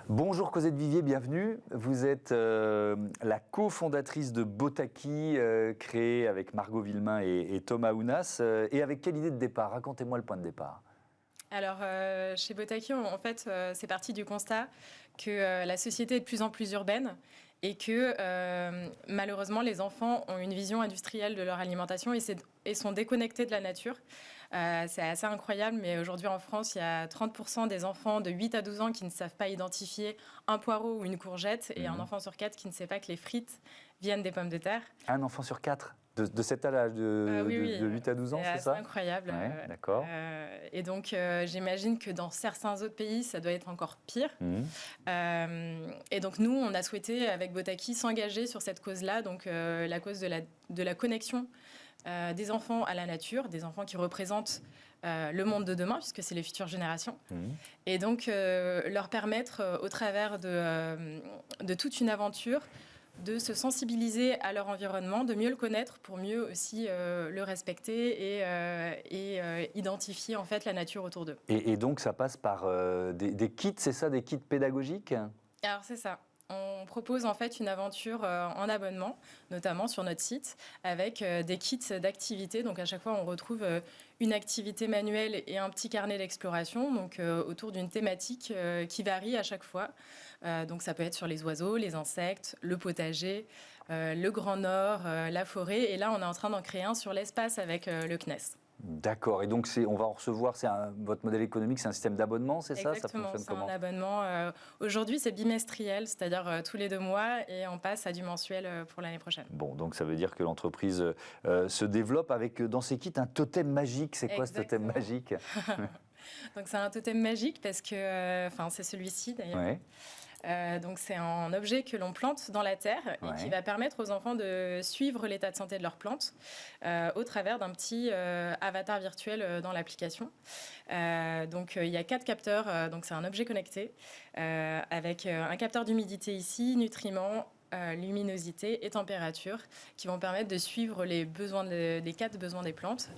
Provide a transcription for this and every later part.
Bonjour Cosette Vivier, bienvenue. Vous êtes la cofondatrice de Botaki, créée avec Margot Villemain et Thomas Ounas. Et avec quelle idée de départ? Racontez-moi le point de départ. Alors, chez Botaki, en fait, c'est parti du constat que la société est de plus en plus urbaine et que malheureusement, les enfants ont une vision industrielle de leur alimentation et sont déconnectés de la nature. C'est assez incroyable, mais aujourd'hui en France, il y a 30% des enfants de 8 à 12 ans qui ne savent pas identifier un poireau ou une courgette et un enfant sur 4 qui ne sait pas que les frites viennent des pommes de terre. Un enfant sur 4 de cet âge de 8 à 12 ans, c'est ça? C'est incroyable. Ouais, d'accord. Et donc, j'imagine que dans certains autres pays, ça doit être encore pire. Et donc, nous, on a souhaité, avec Botaki, s'engager sur cette cause-là, donc la cause de la connexion des enfants à la nature, des enfants qui représentent le monde de demain, puisque c'est les futures générations. Et donc, leur permettre, au travers de toute une aventure, de se sensibiliser à leur environnement, de mieux le connaître pour mieux aussi le respecter et identifier en fait la nature autour d'eux. Et donc ça passe par des kits, c'est ça, des kits pédagogiques? Alors c'est ça. On propose en fait une aventure en abonnement, notamment sur notre site, avec des kits d'activités. Donc à chaque fois, on retrouve une activité manuelle et un petit carnet d'exploration, donc autour d'une thématique qui varie à chaque fois. Donc ça peut être sur les oiseaux, les insectes, le potager, le Grand Nord, la forêt. Et là, on est en train d'en créer un sur l'espace avec le CNES. D'accord, et donc on va en recevoir, votre modèle économique, c'est un système d'abonnement, c'est ça? Exactement, Ça fonctionne c'est comment? un abonnement. Aujourd'hui, c'est bimestriel, c'est-à-dire tous les 2 mois, et on passe à du mensuel pour l'année prochaine. Bon, donc ça veut dire que l'entreprise se développe avec, dans ses kits, un totem magique. C'est quoi ce totem magique? Donc c'est un totem magique parce que, c'est celui-ci d'ailleurs. Ouais. Donc c'est un objet que l'on plante dans la terre et qui va permettre aux enfants de suivre l'état de santé de leurs plantes au travers d'un petit avatar virtuel dans l'application. Donc il y a 4 capteurs, donc c'est un objet connecté avec un capteur d'humidité ici, nutriments, luminosité et température qui vont permettre de suivre les 4 besoins des plantes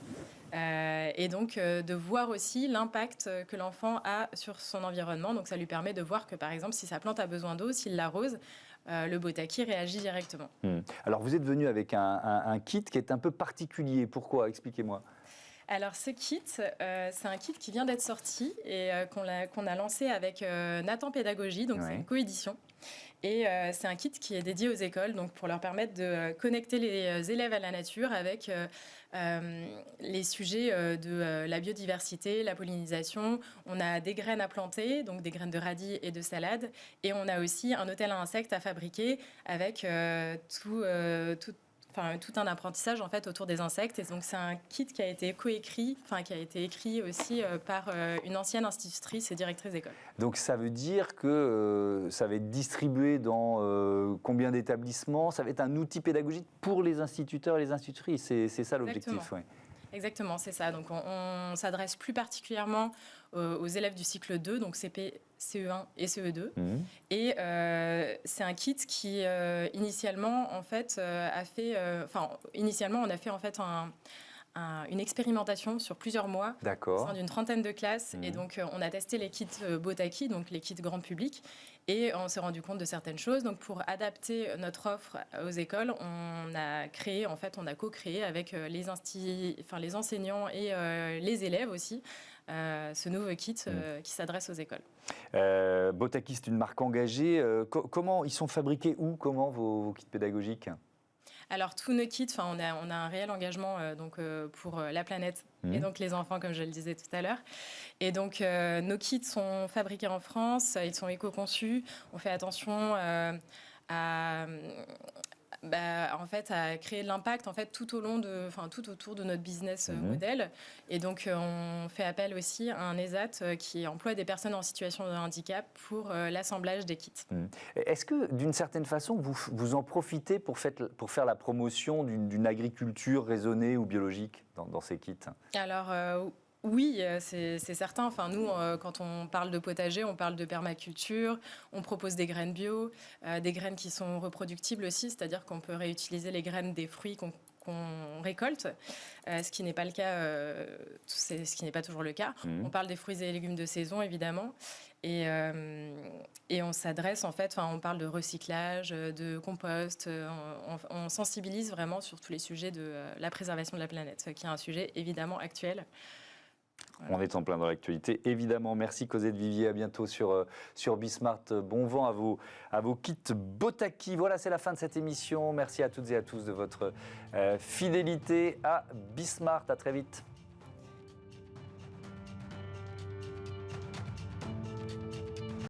et donc de voir aussi l'impact que l'enfant a sur son environnement. Donc ça lui permet de voir que par exemple si sa plante a besoin d'eau, s'il l'arrose, le Botaki réagit directement. Alors vous êtes venu avec un kit qui est un peu particulier. Pourquoi? Expliquez-moi. Alors ce kit, c'est un kit qui vient d'être sorti et qu'on a lancé avec Nathan Pédagogie, donc c'est une coédition. Et c'est un kit qui est dédié aux écoles, donc pour leur permettre de connecter les élèves à la nature avec les sujets de la biodiversité, la pollinisation. On a des graines à planter, donc des graines de radis et de salade. Et on a aussi un hôtel à insectes à fabriquer avec tout un apprentissage en fait autour des insectes. Et donc c'est un kit qui a été qui a été écrit aussi par une ancienne institutrice et directrice d'école. Donc ça veut dire que ça va être distribué dans combien d'établissements? Ça va être un outil pédagogique pour les instituteurs et les institutrices. C'est ça l'objectif. Ouais. Exactement, c'est ça. Donc on s'adresse plus particulièrement aux élèves du cycle 2, donc CP, CE1 et CE2. Et c'est un kit qui initialement en fait initialement on a fait en fait une expérimentation sur plusieurs mois au sein d'une trentaine de classes. Et donc, on a testé les kits Botaki, donc les kits grand public, et on s'est rendu compte de certaines choses. Donc, pour adapter notre offre aux écoles, on a co-créé avec les enseignants et les élèves aussi, ce nouveau kit qui s'adresse aux écoles. Botaki, c'est une marque engagée. Comment ils sont fabriqués où? Comment vos kits pédagogiques? Alors, tous nos kits, on a un réel engagement pour la planète et donc les enfants, comme je le disais tout à l'heure. Et donc, nos kits sont fabriqués en France, ils sont éco-conçus. On fait attention à créer de l'impact tout autour de notre business model. Et donc, on fait appel aussi à un ESAT qui emploie des personnes en situation de handicap pour l'assemblage des kits. Est-ce que, d'une certaine façon, vous en profitez pour faire la promotion d'une agriculture raisonnée ou biologique dans ces kits? Alors, oui, c'est certain. Enfin, nous, quand on parle de potager, on parle de permaculture. On propose des graines bio, des graines qui sont reproductibles aussi, c'est-à-dire qu'on peut réutiliser les graines des fruits qu'on qu'on récolte, ce qui n'est pas le cas, ce qui n'est pas toujours le cas. On parle des fruits et légumes de saison, évidemment. Et on s'adresse, en fait, on parle de recyclage, de compost, on sensibilise vraiment sur tous les sujets de la préservation de la planète, qui est un sujet évidemment actuel. Voilà. On est en plein dans l'actualité, évidemment. Merci Cosette Vivier, à bientôt sur Bismart. Bon vent à vos kits Botaki. Voilà, c'est la fin de cette émission. Merci à toutes et à tous de votre fidélité à Bismart. À très vite.